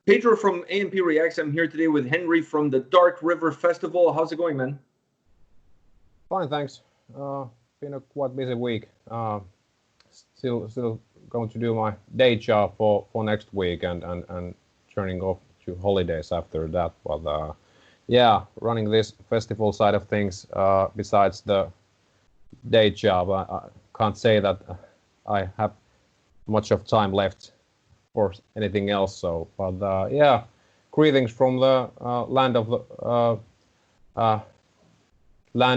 Pedro from A&P-REACTS. I'm here today with Henri from the Dark River Festival. How's it going, man? Fine, thanks. Been a quite busy week. Still going to do my day job for next week and turning off to holidays after that. But yeah, running this festival side of things besides the day job, I can't say that I have much of time left for anything else. So, but yeah, greetings from the land of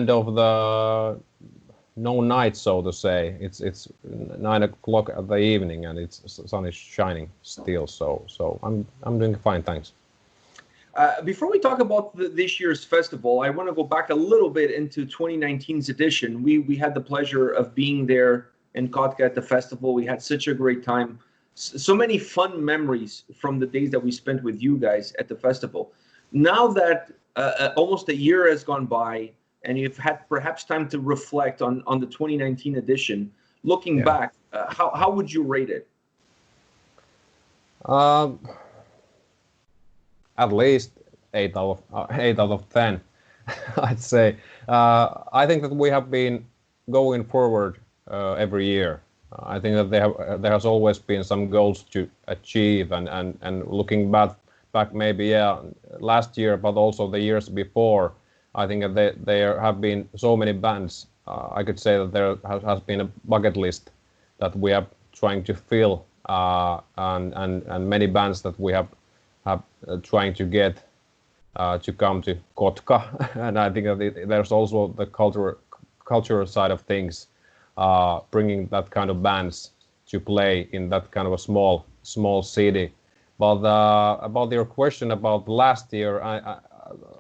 the no night, so to say. It's 9 o'clock at the evening and it's sun is shining still. So I'm doing fine, thanks. Before we talk about this year's festival, I want to go back a little bit into 2019's edition. We had the pleasure of being there in Kotka at the festival. We had such a great time. So many fun memories from the days that we spent with you guys at the festival. Now that almost a year has gone by and you've had perhaps time to reflect on the 2019 edition, looking back, how would you rate it? At least 8 out of 10, I'd say. I think that we have been going forward every year. I think that there has always been some goals to achieve, and looking back maybe last year, but also the years before, I think that there have been so many bands. I could say that there has been a bucket list that we are trying to fill, and many bands that we have trying to get to come to Kotka, and I think that there's also the cultural side of things. Bringing that kind of bands to play in that kind of a small city. But about your question about last year, I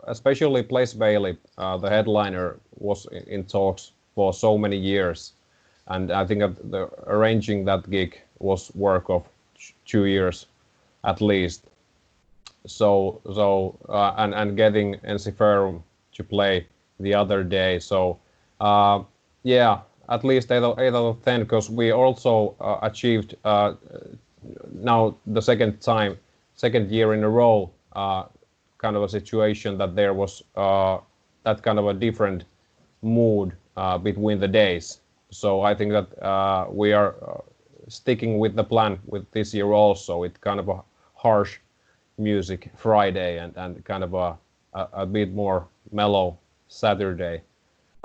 especially Place Bailey, the headliner, was in talks for so many years, and I think that arranging that gig was work of 2 years at least. So and getting Ensiferum to play the other day. So yeah. At least 8 out of 10, because we also achieved now the second year in a row, kind of a situation that there was that kind of a different mood between the days. So I think that we are sticking with the plan with this year also. It's kind of a harsh music Friday and kind of a bit more mellow Saturday.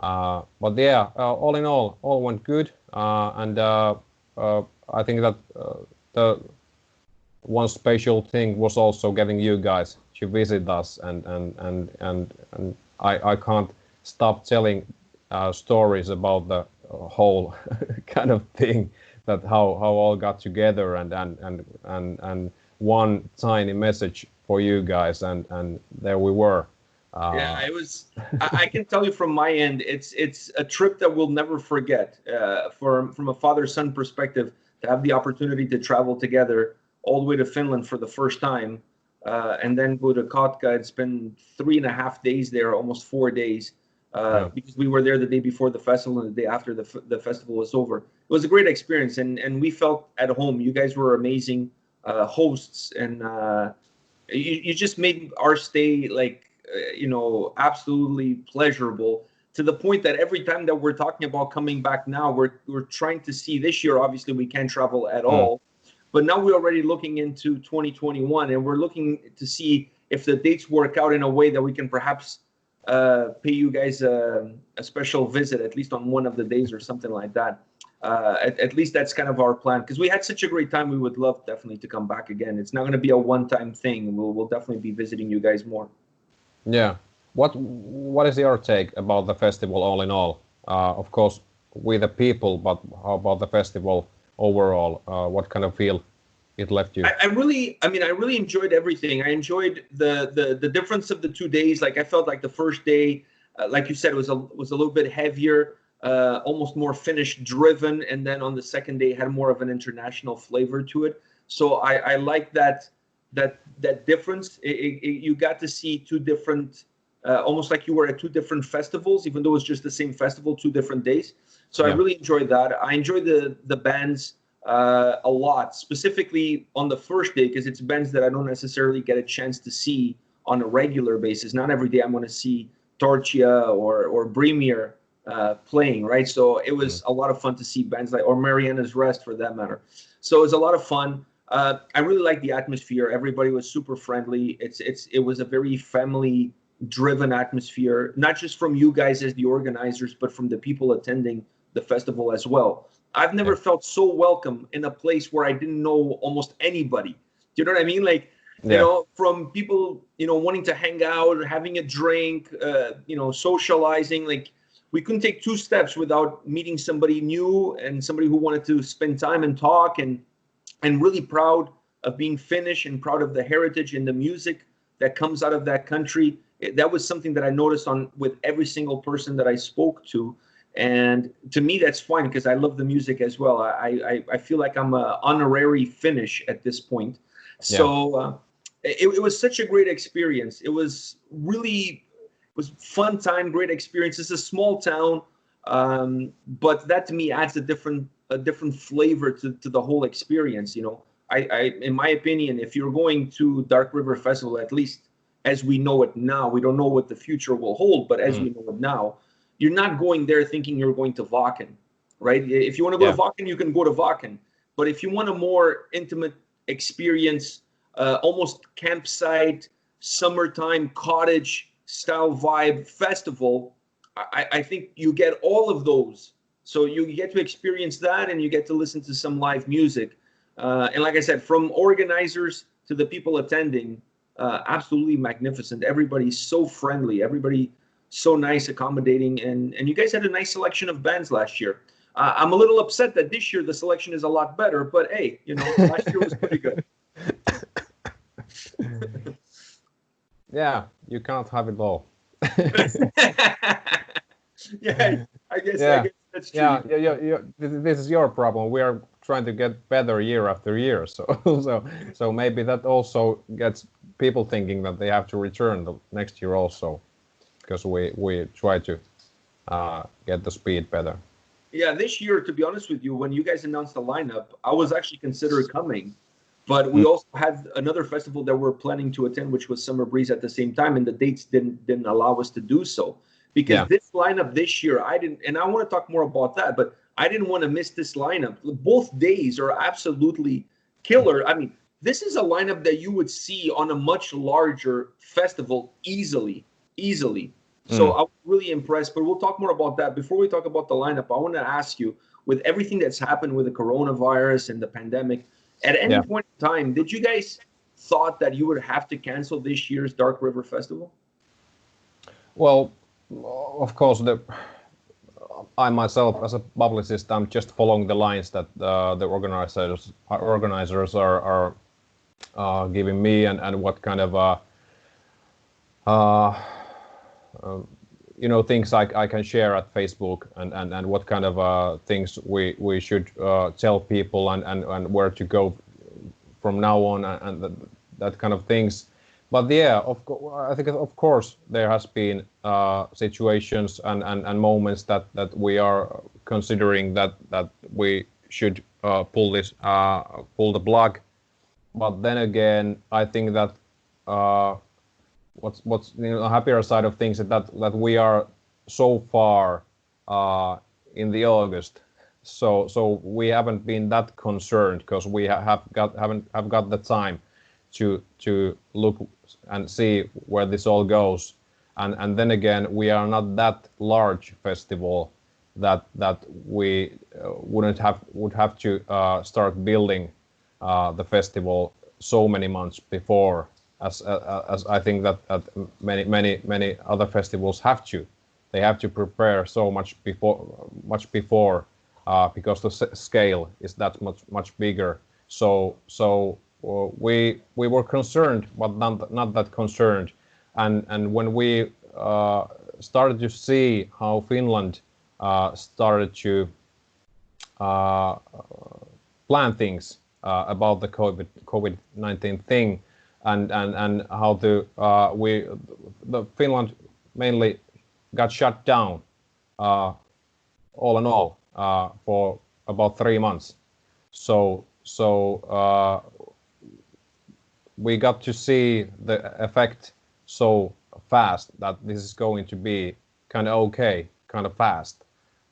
But yeah, all in all went good, and I think that the one special thing was also getting you guys to visit us, and I can't stop telling stories about the whole kind of thing, that how all got together, and one tiny message for you guys, and there we were. Yeah, it was. I can tell you from my end, it's a trip that we'll never forget. From a father-son perspective, to have the opportunity to travel together all the way to Finland for the first time, and then go to Kotka and spend 3.5 days there, almost 4 days, because we were there the day before the festival and the day after the festival was over. It was a great experience, and we felt at home. You guys were amazing hosts, and you just made our stay like. Absolutely pleasurable, to the point that every time that we're talking about coming back now, we're trying to see. This year, obviously, we can't travel at all, but now we're already looking into 2021, and we're looking to see if the dates work out in a way that we can perhaps pay you guys a special visit, at least on one of the days or something like that. At least that's kind of our plan, because we had such a great time. We would love definitely to come back again. It's not going to be a one-time thing. We'll definitely be visiting you guys more. Yeah. What is your take about the festival all in all? Of course, we the people, but how about the festival overall? What kind of feel it left you? I really enjoyed everything. I enjoyed the difference of the 2 days. Like, I felt like the first day, like you said, was a little bit heavier, almost more Finnish driven, and then on the second day had more of an international flavor to it. So I like that difference. You got to see two different, almost like you were at two different festivals, even though it's just the same festival, 2 different days. So yeah. I really enjoyed that. I enjoyed the bands a lot, specifically on the first day, because it's bands that I don't necessarily get a chance to see on a regular basis. Not every day I'm going to see Torchia or Bremir playing, right? So it was a lot of fun to see bands like, or Mariana's Rest for that matter. So it was a lot of fun. I really liked the atmosphere. Everybody was super friendly. It was a very family driven atmosphere, not just from you guys as the organizers, but from the people attending the festival as well. I've never felt so welcome in a place where I didn't know almost anybody. Do you know what I mean? Like, you know, from people, you know, wanting to hang out, having a drink, you know, socializing. Like, we couldn't take two steps without meeting somebody new and somebody who wanted to spend time and talk, and really proud of being Finnish and proud of the heritage and the music that comes out of that country. That was something that I noticed with every single person that I spoke to. And to me, that's fine because I love the music as well. I feel like I'm an honorary Finnish at this point. So it was such a great experience. It was fun time, great experience. It's a small town, but that to me adds a different flavor to the whole experience. You know, I in my opinion, if you're going to Dark River Festival, at least as we know it now, we don't know what the future will hold, but as we know it now, you're not going there thinking you're going to Wacken, right? If you want to go to Wacken, you can go to Wacken. But if you want a more intimate experience, almost campsite, summertime cottage style vibe festival, I think you get all of those. So you get to experience that, and you get to listen to some live music. And like I said, from organizers to the people attending, absolutely magnificent. Everybody's so friendly. Everybody so nice, accommodating, and you guys had a nice selection of bands last year. I'm a little upset that this year the selection is a lot better, but hey, you know, last year was pretty good. Yeah, you can't have it all. Yeah, I guess that's true. Yeah. This is your problem. We are trying to get better year after year, so maybe that also gets people thinking that they have to return the next year also, because we try to get the speed better. Yeah, this year, to be honest with you, when you guys announced the lineup, I was actually considering coming, but we also had another festival that we're planning to attend, which was Summer Breeze at the same time, and the dates didn't allow us to do so. Because this lineup this year, I didn't, and I want to talk more about that, but I didn't want to miss this lineup. Both days are absolutely killer. I mean, this is a lineup that you would see on a much larger festival easily. So I was really impressed, but we'll talk more about that. Before we talk about the lineup, I want to ask you, with everything that's happened with the coronavirus and the pandemic, at any point in time, did you guys thought that you would have to cancel this year's Dark River Festival? Well, of course, I myself, as a publicist, I'm just following the lines that the organizers are giving me, and what kind of you know, things I can share at Facebook, and what kind of things we should tell people, and where to go from now on, and that kind of things. But yeah, I think of course there has been situations and moments that we are considering that we should pull the plug. But then again, I think that what's you know, a happier side of things is that we are so far in the August, so we haven't been that concerned, because we have got the time to look and see where this all goes, and then again, we are not that large festival that we would have to start building the festival so many months before, as I think that many other festivals have to. They have to prepare so much before, because the scale is that much bigger. So we were concerned, but not that concerned. And when we started to see how Finland started to plan things about the COVID-19 thing, and how the Finland mainly got shut down all in all for about 3 months. So we got to see the effect so fast that this is going to be kind of okay, kind of fast.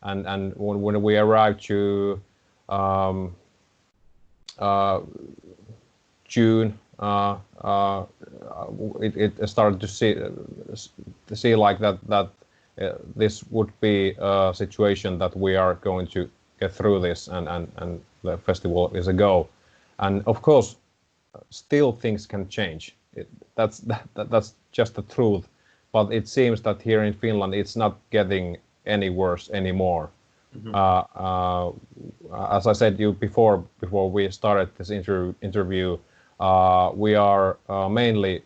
And when we arrived to June, it started to see like that this would be a situation that we are going to get through this, and the festival is a go. And of course, still things can change. That's just the truth. But it seems that here in Finland, it's not getting any worse anymore. Mm-hmm. As I said you before we started this interview, we are mainly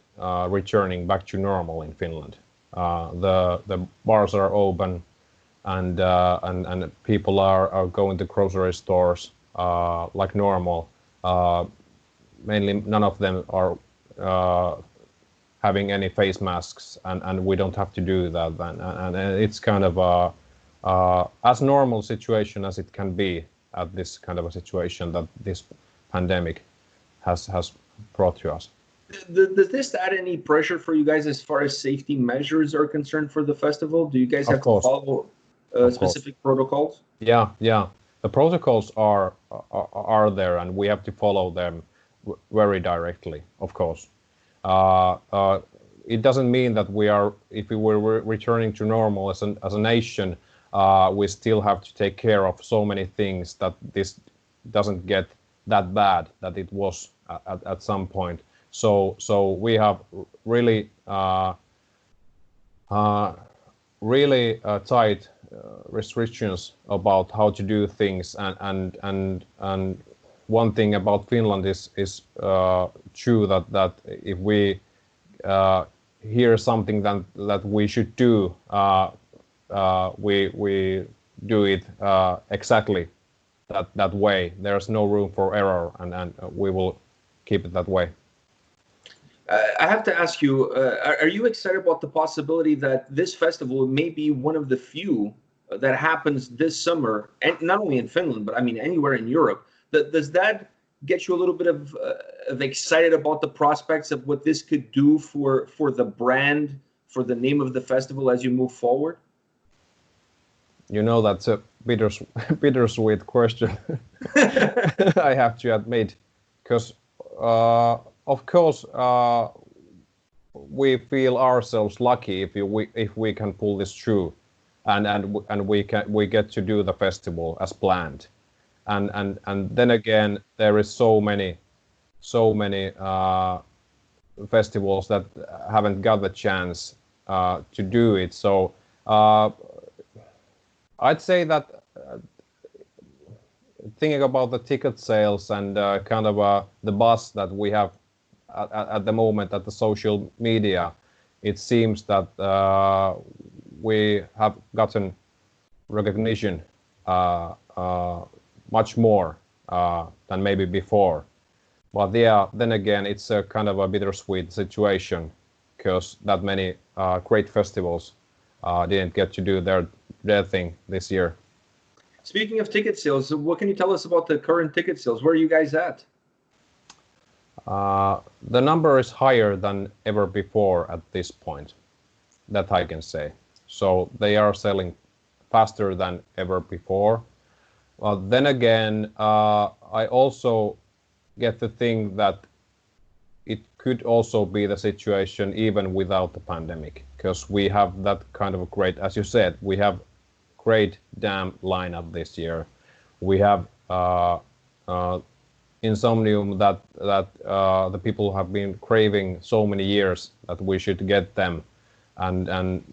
returning back to normal in Finland. The bars are open, and people are going to grocery stores like normal. Mainly, none of them are having any face masks, and we don't have to do that. And it's kind of as normal situation as it can be at this kind of a situation that this pandemic has brought to us. Does this add any pressure for you guys as far as safety measures are concerned for the festival? Do you guys have to follow specific protocols? Yeah. The protocols are there, and we have to follow them very directly, of course. It doesn't mean that if we were returning to normal as a nation, we still have to take care of so many things that this doesn't get that bad that it was at some point. So we have really tight restrictions about how to do things, and one thing about Finland is true that if we hear something that we should do, we do it exactly that way. There's no room for error, and we will keep it that way. I have to ask you, are you excited about the possibility that this festival may be one of the few that happens this summer, and not only in Finland, but I mean anywhere in Europe? Does that get you a little bit of excited about the prospects of what this could do for the brand, for the name of the festival as you move forward? You know, that's a bittersweet question. I have to admit, because of course we feel ourselves lucky if we can pull this through, and we get to do the festival as planned, and then again there is so many festivals that haven't got the chance to do it. So I'd say that thinking about the ticket sales and kind of the buzz that we have at the moment at the social media, it seems that we have gotten recognition much more than maybe before. But yeah, then again, it's a kind of a bittersweet situation because that many great festivals didn't get to do their thing this year. Speaking of ticket sales, what can you tell us about the current ticket sales? Where are you guys at? The number is higher than ever before at this point, that I can say. So they are selling faster than ever before. Then again, I also get the thing that it could also be the situation even without the pandemic, because we have that kind of a great, as you said, we have great damn lineup this year. We have Insomnium that the people have been craving so many years that we should get them, and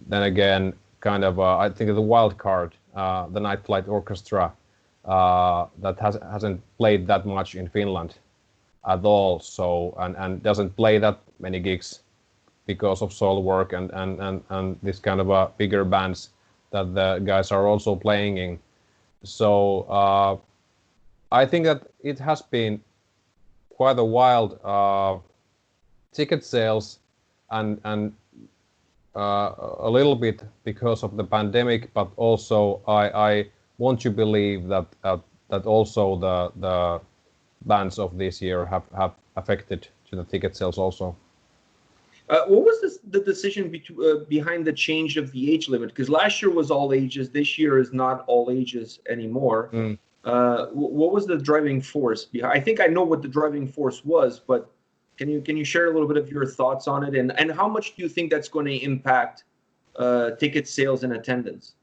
then again, kind of I think the wild card, the Night Flight Orchestra, that hasn't played that much in Finland at all, so and doesn't play that many gigs because of solo work and this kind of bigger bands that the guys are also playing in. So I think that it has been quite a wild ticket sales, and a little bit because of the pandemic, but also I want to believe that also bands of this year have affected to the ticket sales also. What was the decision behind the change of the age limit? Because last year was all ages. This year is not all ages anymore. What was the driving force behind? I think I know what the driving force was, but can you share a little bit of your thoughts on it, and how much do you think that's going to impact ticket sales and attendance?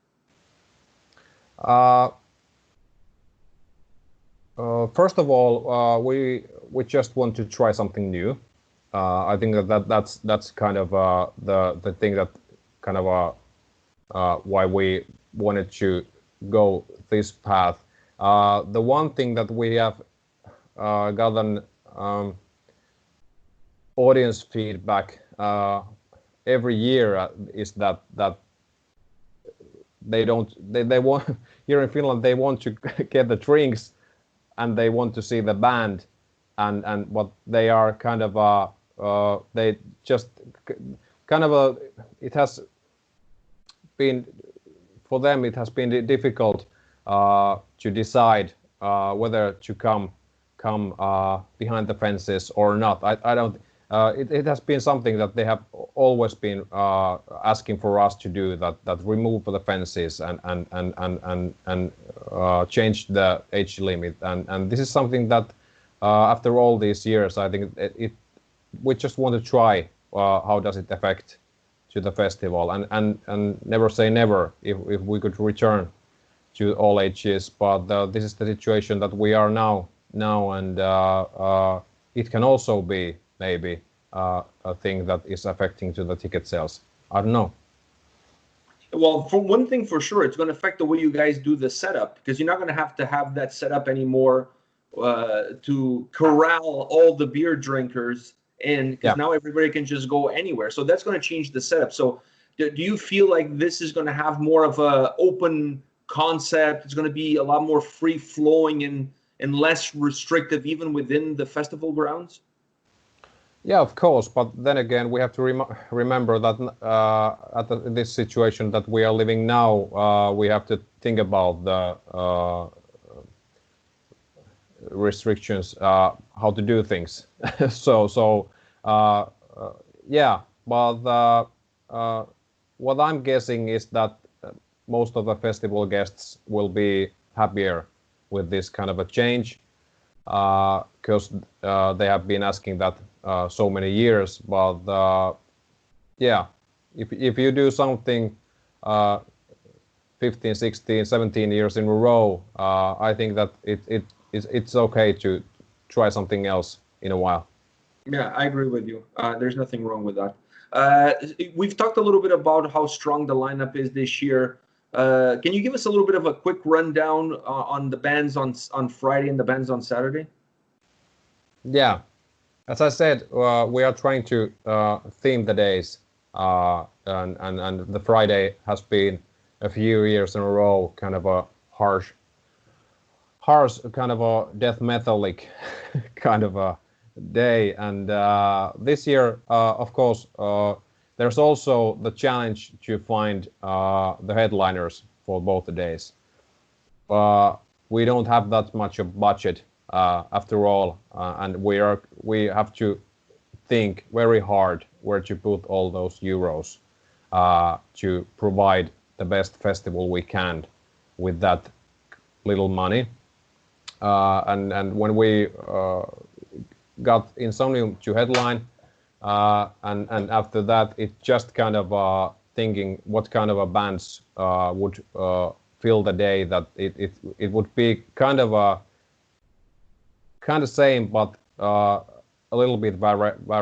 First of all, we just want to try something new. I think that's kind of the thing that kind of why we wanted to go this path. The one thing that we have gotten audience feedback every year is that they want here in Finland, they want to get the drinks and they want to see the band, and what they are kind of they just kind of it has been for them, it has been difficult to decide whether to come behind the fences or not. I don't. It has been something that they have always been asking for us to do, that remove the fences and change the age limit, and this is something that after all these years, I think we just want to try how does it affect to the festival, and never say never if we could return to all ages, but this is the situation that we are now, and it can also be maybe a thing that is affecting to the ticket sales. I don't know. Well, for one thing for sure, it's going to affect the way you guys do the setup, because you're not going to have that setup anymore to corral all the beer drinkers in, because now everybody can just go anywhere. So that's going to change the setup. So do you feel like this is going to have more of a open concept? It's going to be a lot more free flowing and less restrictive even within the festival grounds? Yeah, of course, but then again, we have to remember that this situation that we are living now, we have to think about the restrictions, how to do things. Yeah, but what I'm guessing is that most of the festival guests will be happier with this kind of a change, because they have been asking that so many years. But yeah, if you do something 15, 16, 17 years in a row, I think that it's okay to try something else in a while. Yeah, I agree with you. There's nothing wrong with that. We've talked a little bit about how strong the lineup is this year. Can you give us a little bit of a quick rundown on the bands on Friday and the bands on Saturday? Yeah, as I said, we are trying to theme the days, and the Friday has been a few years in a row kind of a harsh kind of a death metallic kind of a day, and this year, of course, there's also the challenge to find the headliners for both the days. We don't have that much of budget after all, and we have to think very hard where to put all those euros to provide the best festival we can with that little money. And when we got Insomnium to headline, and after that, it just kind of thinking what kind of a bands would fill the day, that it would be kind of same, but a little bit variety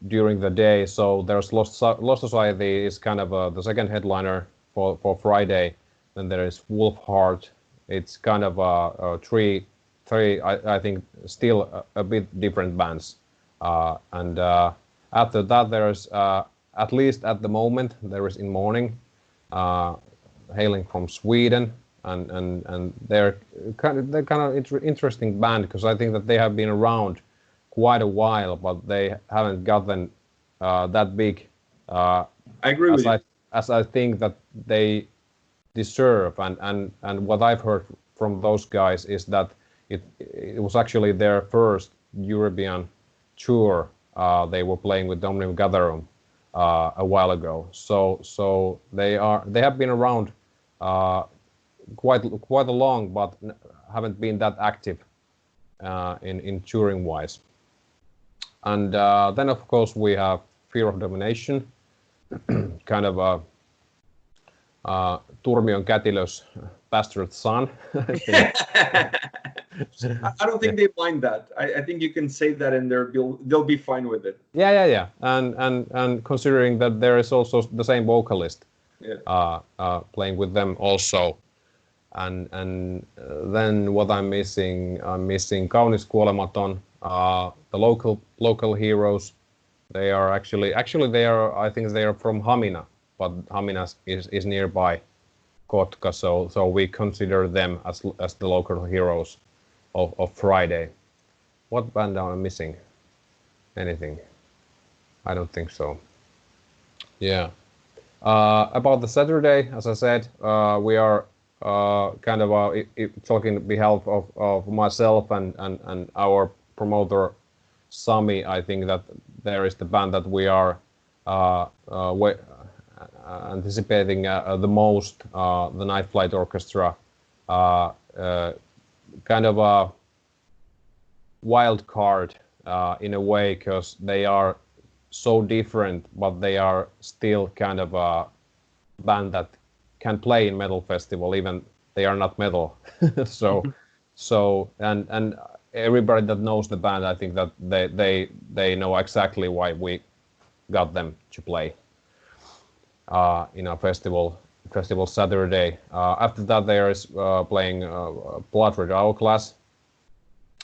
during the day. So there's Lost Society is kind of the second headliner for Friday. Then there is Wolfheart. It's kind of three I think still a bit different bands. And after that, there's at least at the moment there is In Morning, hailing from Sweden, and they're kind of interesting band, because I think that they have been around quite a while, but they haven't gotten that big. I agree with you. As I think that they deserve. And what I've heard from those guys is that it was actually their first European tour. They were playing with Dominium Gatherum a while ago. So they have been around quite a long, but haven't been that active in touring wise. And then of course we have Fear of Domination, kind of a Turmion Kätilö's bastard son. I don't think they mind that. I think you can say that and they'll be fine with it. Yeah. And considering that there is also the same vocalist playing with them also. And then what I'm missing Kaunis Kuolematon, the local heroes. They are actually I think they are from Hamina, but Hamina is nearby Kotka, so we consider them as the local heroes of Friday. What band am I missing? Anything? I don't think so. Yeah. About the Saturday, as I said, we are kind of talking on behalf of myself and our promoter Sami. I think that there is the band that we are anticipating the most, the Night Flight Orchestra, kind of a wild card in a way, because they are so different, but they are still kind of a band that can play in metal festival, even they are not metal. So and everybody that knows the band, I think that they know exactly why we got them to play in our festival Saturday. After that, there is playing Blood Red Hourglass,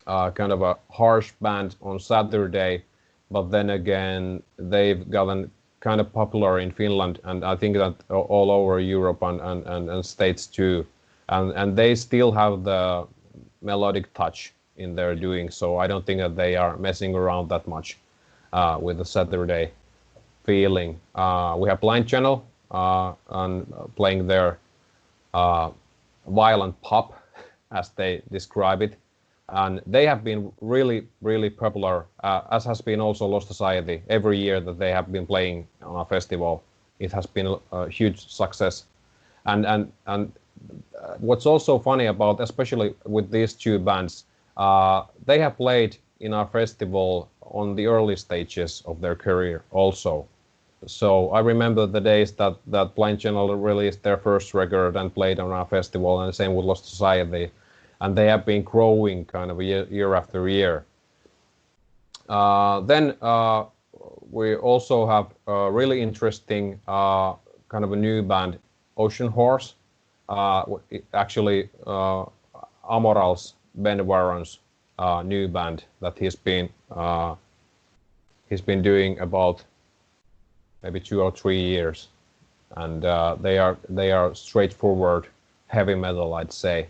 kind of a harsh band on Saturday, but then again they've gotten kind of popular in Finland, and I think that all over Europe and States too, and they still have the melodic touch in their doing, so I don't think that they are messing around that much with the Saturday feeling. We have Blind Channel and playing their violent pop, as they describe it, and they have been really popular, as has been also Lost Society. Every year that they have been playing on a festival, it has been a huge success. And what's also funny about, especially with these two bands, they have played in our festival on the early stages of their career also. So I remember the days that Blind Channel released their first record and played on our festival, and the same with Lost Society, and they have been growing kind of year after year. Then we also have a really interesting kind of a new band, Ocean Horse. Actually, Amoral's Ben Warren's new band that he's been doing about maybe 2 or 3 years, and they are straightforward heavy metal, I'd say.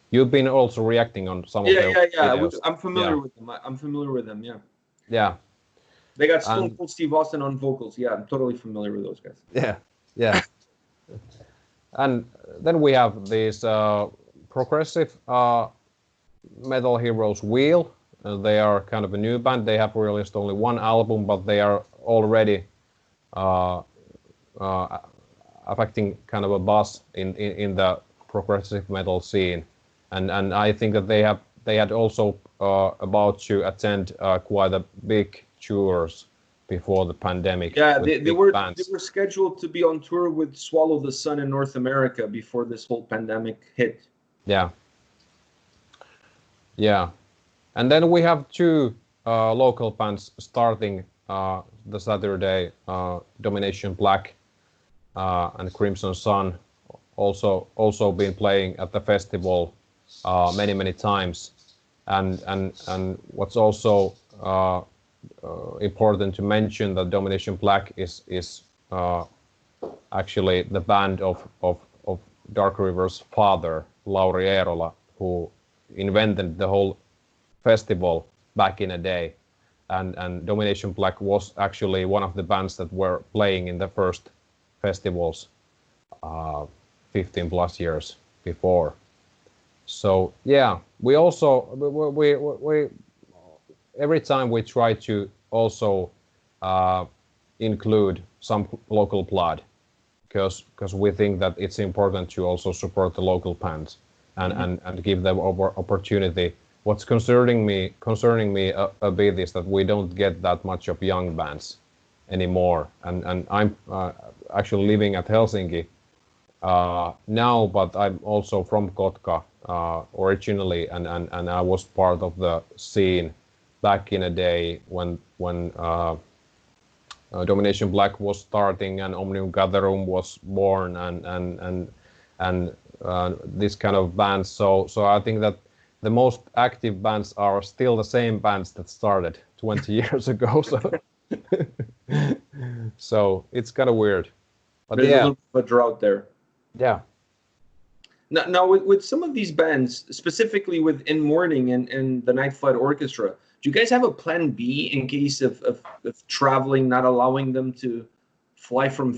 You've been also reacting on some of their videos. I'm familiar with them. I'm familiar with them. Yeah. They got Stone Cold Steve Austin on vocals. Yeah, I'm totally familiar with those guys. Yeah. And then we have these progressive metal heroes, Wheel. They are kind of a new band. They have released only one album, but they are already affecting kind of a buzz in the progressive metal scene. And I think that they had also about to attend quite a big tours before the pandemic. Yeah, they were scheduled to be on tour with Swallow the Sun in North America before this whole pandemic hit. Yeah. And then we have two local bands starting the Saturday, Domination Black and Crimson Sun, also been playing at the festival many times. And what's also important to mention that Domination Black is actually the band of Dark River's father, Lauri Eerola, who invented the whole festival back in a day. And Domination Black was actually one of the bands that were playing in the first festivals 15 plus years before. So yeah, we also we every time we try to also include some local blood, because we think that it's important to also support the local bands and give them opportunity. What's concerning me a bit is that we don't get that much of young bands anymore. And I'm actually living at Helsinki now, but I'm also from Kotka originally, and I was part of the scene back in a day when Domination Black was starting and Omnium Gatherum was born and this kind of bands. So I think that the most active bands are still the same bands that started 20 years ago. So it's kind of weird. But There's yeah, a little bit of a drought there. Yeah. Now with some of these bands, specifically with In Mourning and the Night Flight Orchestra, do you guys have a plan B in case of traveling not allowing them to fly from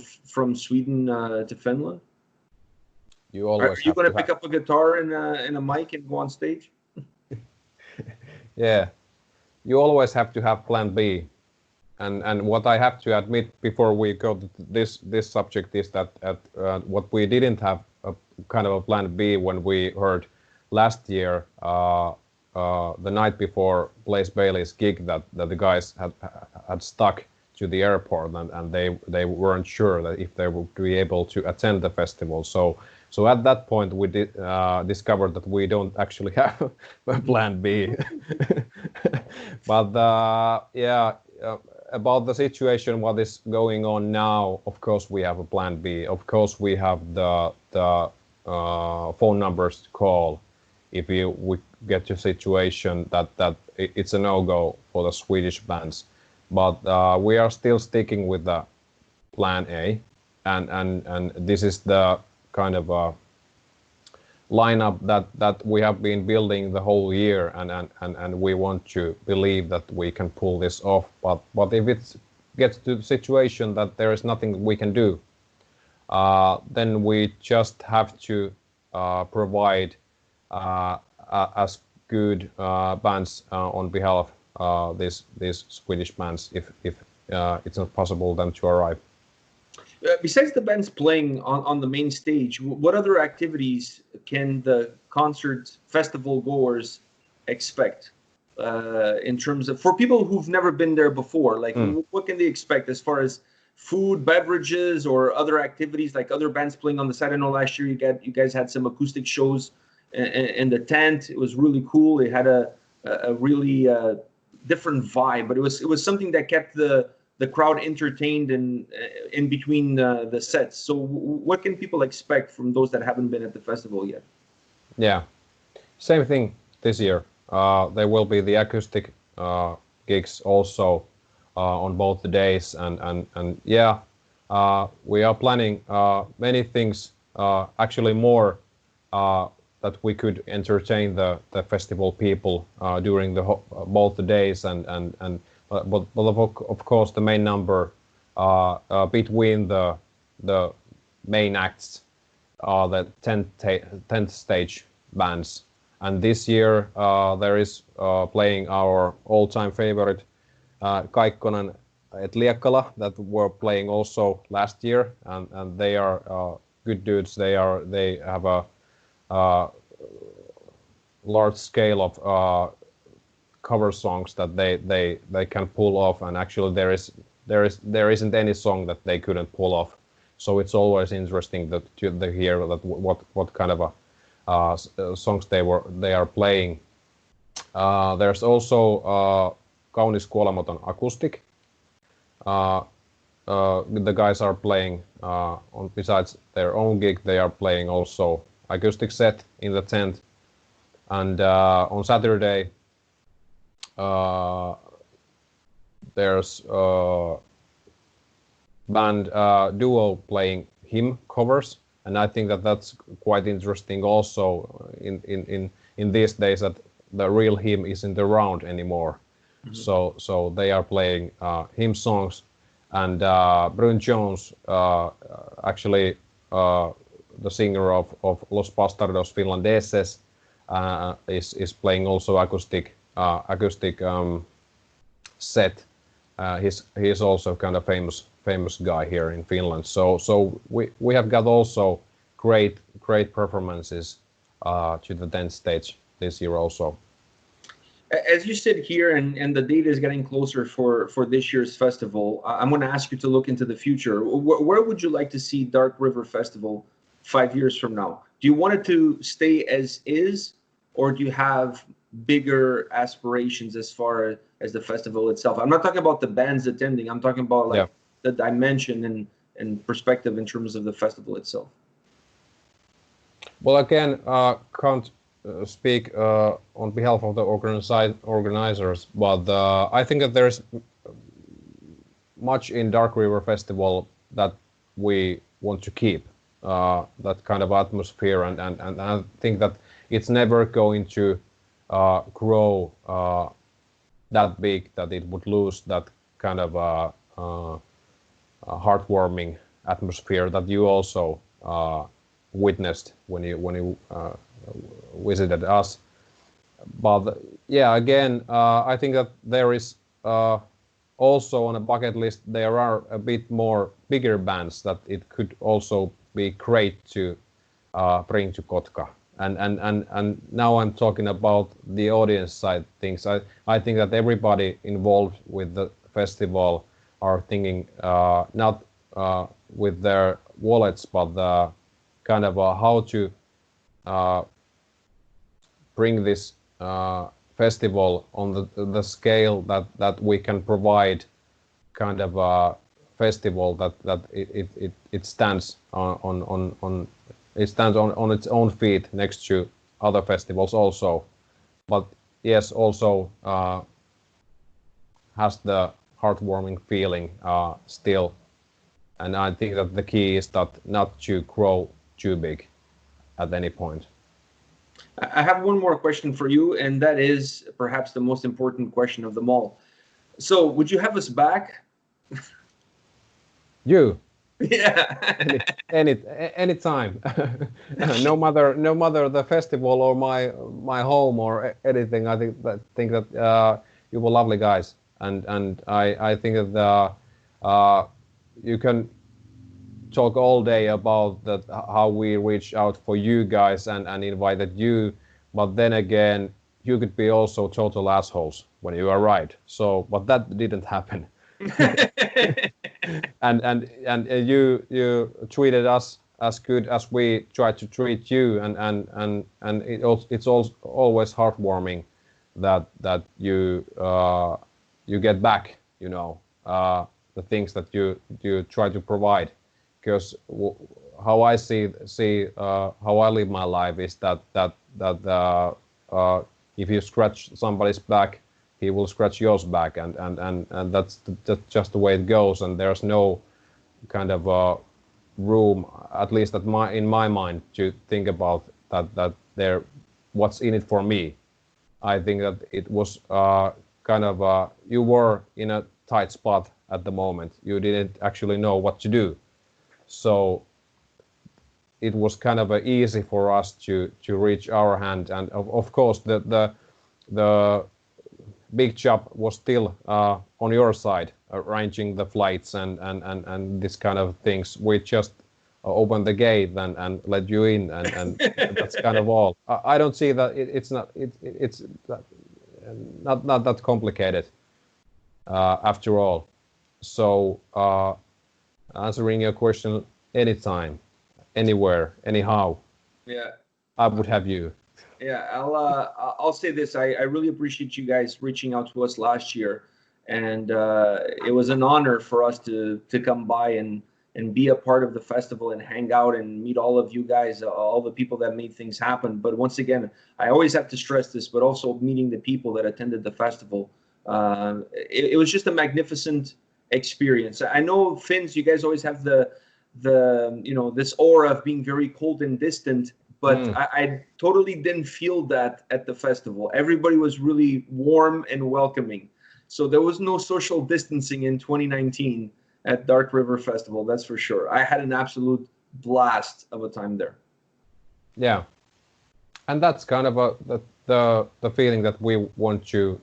Sweden to Finland? You always Are you going to pick up a guitar and a mic and go on stage? Yeah, you always have to have plan B. And what I have to admit before we go to this subject is that what we didn't have a kind of a plan B when we heard last year, the night before Blaze Bailey's gig, that the guys had stuck to the airport and they weren't sure that if they would be able to attend the festival. So at that point we discovered that we don't actually have a plan B. But yeah. About the situation, what is going on now, of course we have a plan B. Of course we have the phone numbers to call if we get to a situation that it's a no-go for the Swedish bands. But we are still sticking with the plan A, and this is the kind of lineup that we have been building the whole year, and we want to believe that we can pull this off. But if it gets to the situation that there is nothing we can do, then we just have to provide as good bands on behalf of these Swedish bands if it's not possible then to arrive. Besides the bands playing on the main stage, what other activities can the concert festival goers expect in terms of, for people who've never been there before? Like, what can they expect as far as food, beverages, or other activities like other bands playing on the side? I know last year you guys had some acoustic shows in the tent. It was really cool. It had a really different vibe, but it was something that kept the crowd entertained and in between the sets. So what can people expect from those that haven't been at the festival yet? Yeah, same thing this year. There will be the acoustic gigs also on both the days, and yeah, we are planning many things, actually more that we could entertain the festival people during both the days but of course the main number between the main acts are the 10th stage bands, and this year there is playing our all-time favorite Kaikkonen et Liekkala that were playing also last year, and they are good dudes. They have a large scale of cover songs that they can pull off, and actually there isn't any song that they couldn't pull off. So it's always interesting to hear that what kind of songs they are playing. There's also Kaunis Kuolematon acoustic. The guys are playing besides their own gig, they are playing also acoustic set in the tent, and on Saturday there's band duo playing hymn covers, and I think that that's quite interesting also in these days that the real hymn isn't around anymore. So they are playing hymn songs, and Brun Jones actually the singer of Los Bastardos Finlandeses, is playing also acoustic set. He's also kind of famous guy here in Finland. So we have got also great performances to the 10th stage this year also. As you sit here and the date is getting closer for this year's festival, I'm going to ask you to look into the future. Where would you like to see Dark River Festival 5 years from now? Do you want it to stay as is, or do you have bigger aspirations as far as the festival itself? I'm not talking about the bands attending. I'm talking about like the dimension and perspective in terms of the festival itself. Well, again, can't speak on behalf of the organizers, but I think that there's much in Dark River Festival that we want to keep, that kind of atmosphere, and I think that it's never going to grow that big that it would lose that kind of heartwarming atmosphere that you also witnessed when you visited us. But yeah, again, I think that there is also on a bucket list, there are a bit more bigger bands that it could also be great to bring to Kotka. And now I'm talking about the audience side things. I think that everybody involved with the festival are thinking not with their wallets, but kind of how to bring this festival on the scale that we can provide, kind of a festival that it stands on it stands on its own feet next to other festivals also, but yes, also has the heartwarming feeling still. And I think that the key is that not to grow too big at any point. I have one more question for you, and that is perhaps the most important question of them all. So, would you have us back? You? Yeah. Any time. no matter the festival or my home or anything. I think that you were lovely guys, and I think that you can talk all day about that, how we reached out for you guys and invited you, but then again, you could be also total assholes when you arrived. So, but that didn't happen. and you treated us as good as we tried to treat you, and it's always heartwarming that you get back, you know, the things that you try to provide. Because how I see how I live my life is that if you scratch somebody's back, he will scratch yours back, and that's just the way it goes. And there's no kind of room, at least in my mind, to think about that there what's in it for me. I think that it was kind of you were in a tight spot at the moment. You didn't actually know what to do. So it was kind of easy for us to reach our hand, and of course the big job was still on your side, arranging the flights and this kind of things. We just opened the gate and let you in, and that's kind of all. I don't see that it's not that complicated after all. So answering your question, anytime, anywhere, anyhow. Yeah, I would have you. Yeah, I'll say this. I really appreciate you guys reaching out to us last year, and it was an honor for us to come by and be a part of the festival and hang out and meet all of you guys, all the people that made things happen. But once again, I always have to stress this, but also meeting the people that attended the festival. It was just a magnificent experience. I know Finns, you guys always have the this aura of being very cold and distant, but I totally didn't feel that at the festival. Everybody was really warm and welcoming. So there was no social distancing in 2019 at Dark River Festival, that's for sure. I had an absolute blast of a time there. Yeah, and that's kind of the feeling that we want to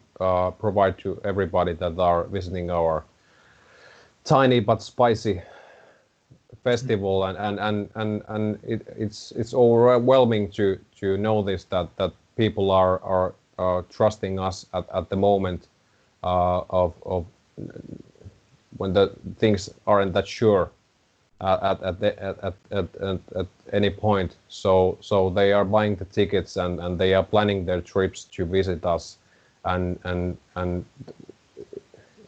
provide to everybody that are visiting our tiny but spicy festival, and it's overwhelming to know this, that people are trusting us at the moment of when the things aren't that sure at any point. So they are buying the tickets and they are planning their trips to visit us, and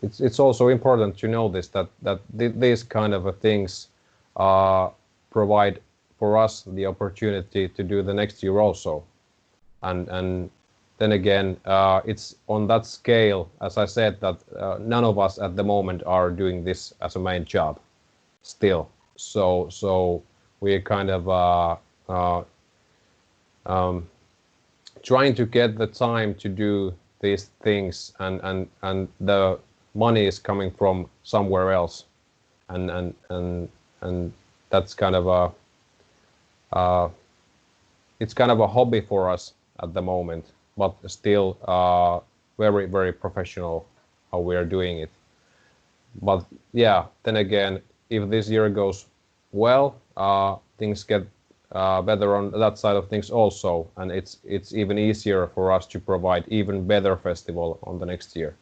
it's also important to know this, that these kind of things provide for us the opportunity to do the next year also, and then again, it's on that scale, as I said, that none of us at the moment are doing this as a main job still. So we're kind of trying to get the time to do these things, and the money is coming from somewhere else, and that's kind of it's kind of a hobby for us at the moment, but still very, very professional how we are doing it. But yeah, then again, if this year goes well, things get better on that side of things also, and it's even easier for us to provide even better festival on the next year.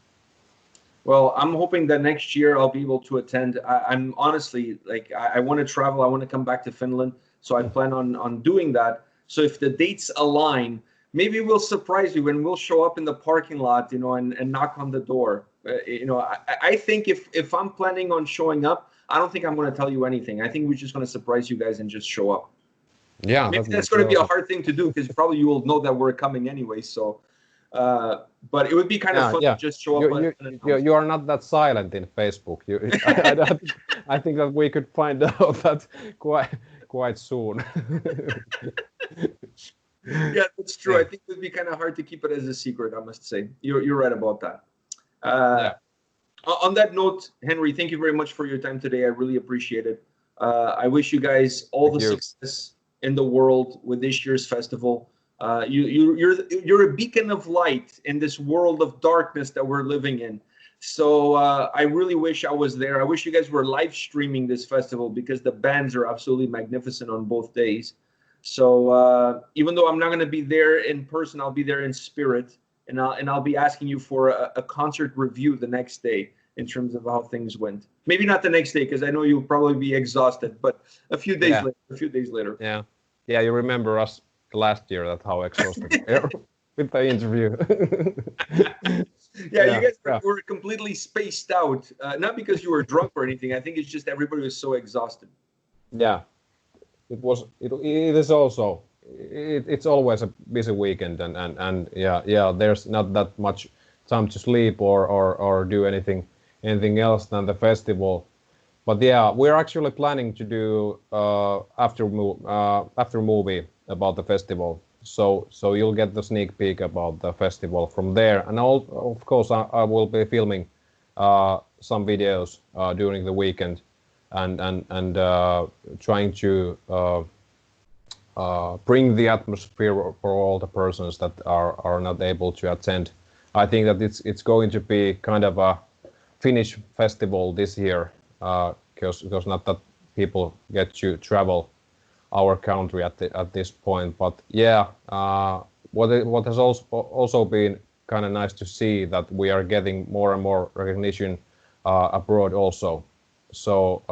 Well, I'm hoping that next year I'll be able to attend. I'm honestly, like, I want to travel. I want to come back to Finland, so I plan on doing that. So if the dates align, maybe we'll surprise you when we'll show up in the parking lot, you know, and knock on the door. You know, I think if I'm planning on showing up, I don't think I'm going to tell you anything. I think we're just going to surprise you guys and just show up. Yeah, maybe that's going to be a hard thing to do, because probably you will know that we're coming anyway. So, but it would be kind of fun to just show up. You are not that silent in Facebook. I think that we could find out that quite soon. Yeah, that's true. I think it would be kind of hard to keep it as a secret, I must say. You're right about that. On that note, Henri, thank you very much for your time today. I really appreciate it. I wish you guys all the success in the world with this year's festival. You're a beacon of light in this world of darkness that we're living in. So I really wish I was there. I wish you guys were live streaming this festival, because the bands are absolutely magnificent on both days. So even though I'm not going to be there in person, I'll be there in spirit, and I'll be asking you for a concert review the next day in terms of how things went. Maybe not the next day, because I know you'll probably be exhausted, but a few days later. Yeah, you remember us last year, that how exhausted we were with the interview. You guys were completely spaced out, not because you were drunk or anything. I think it's just everybody was so exhausted. Yeah, it is also, it's always a busy weekend, and there's not that much time to sleep or do anything else than the festival. But yeah, we're actually planning to do after movie about the festival. So you'll get the sneak peek about the festival from there, and of course I will be filming some videos during the weekend, and trying to bring the atmosphere for all the persons that are not able to attend. I think that it's going to be kind of a Finnish festival this year, because not that people get to travel our country at this point. But yeah, what has also been kind of nice to see, that we are getting more and more recognition abroad also. So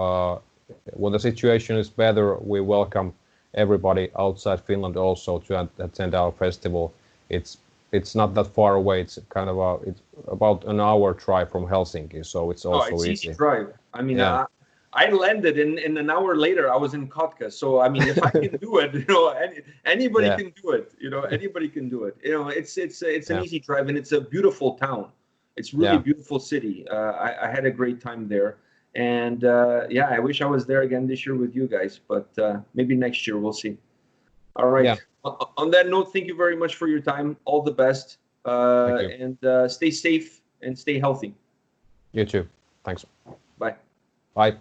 when the situation is better, we welcome everybody outside Finland also to attend our festival. It's not that far away. It's kind of it's about an hour drive from Helsinki, so it's also it's easy drive. I mean, I landed in an hour later. I was in Kotka. So I mean, if I can do it, you know, anybody can do it. You know, anybody can do it. You know, it's an easy drive, and it's a beautiful town. It's really a beautiful city. I had a great time there, and I wish I was there again this year with you guys. But maybe next year, we'll see. All right. Yeah. On that note, thank you very much for your time. All the best, and stay safe and stay healthy. You too. Thanks. Bye. Bye.